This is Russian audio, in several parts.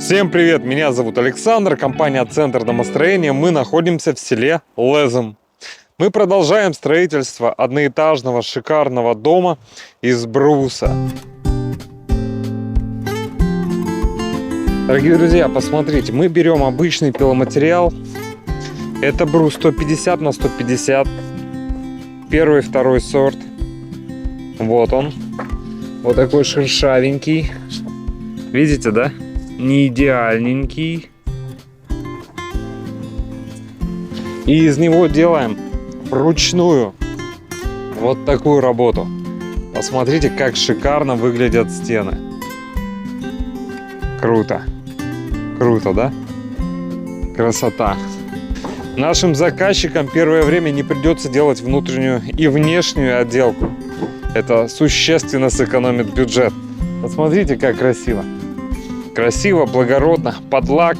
Всем привет, меня зовут Александр, компания «Центр домостроения». Мы находимся в селе Лезом. Мы продолжаем строительство одноэтажного шикарного дома из бруса. Дорогие друзья, посмотрите, мы берем обычный пиломатериал. Это брус 150 на 150. Первый, второй сорт. Вот он. Вот такой шершавенький. Видите, да? Не идеальненький. И из него делаем вручную вот такую работу. Посмотрите, как шикарно выглядят стены. Круто. Круто, да? Красота. Нашим заказчикам первое время не придется делать внутреннюю и внешнюю отделку. Это существенно сэкономит бюджет. Посмотрите, как красиво. Красиво, благородно, под лак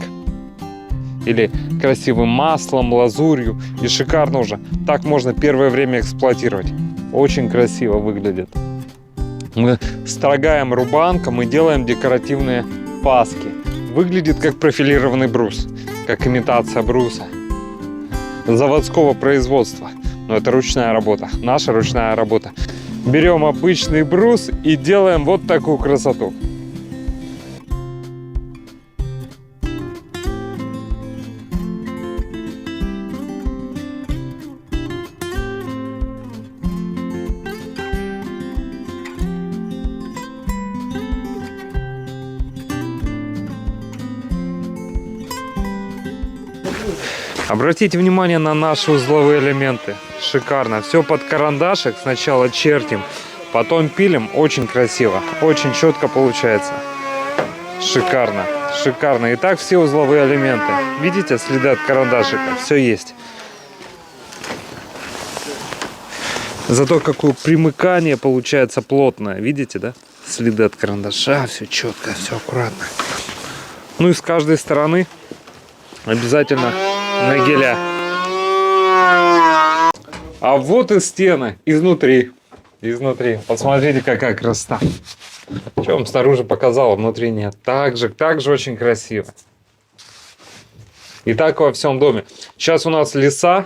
или красивым маслом, лазурью, и шикарно уже. Так можно первое время эксплуатировать. Очень красиво выглядит. Мы строгаем рубанком и делаем декоративные паски. Выглядит как профилированный брус, как имитация бруса заводского производства. Но это ручная работа, наша ручная работа. Берем обычный брус и делаем вот такую красоту. Обратите внимание на наши узловые элементы. Шикарно. Все под карандашик. Сначала чертим, потом пилим. Очень красиво. Очень четко получается. Шикарно. Шикарно. И так все узловые элементы. Видите, следы от карандашика? Все есть. Зато какое примыкание получается плотное. Видите, да? Следы от карандаша. Все четко, все аккуратно. Ну и с каждой стороны обязательно нагеля. А вот и стены изнутри. Изнутри. Посмотрите, какая красота. Что вам снаружи показала, внутри нет. Также очень красиво. И так во всем доме. Сейчас у нас леса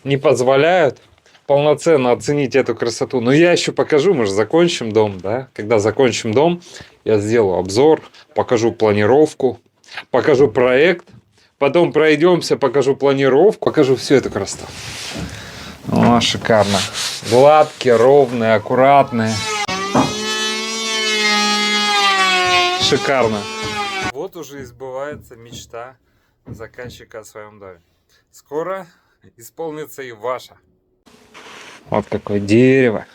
не позволяют полноценно оценить эту красоту. Но я еще покажу, мы же закончим дом, да? Когда закончим дом, я сделаю обзор, покажу планировку, покажу проект. Потом пройдемся, покажу планировку, покажу всю эту красоту. О, шикарно. Гладкие, ровные, аккуратные. Шикарно. Вот уже и сбывается мечта заказчика о своем доме. Скоро исполнится и ваша. Вот какое дерево.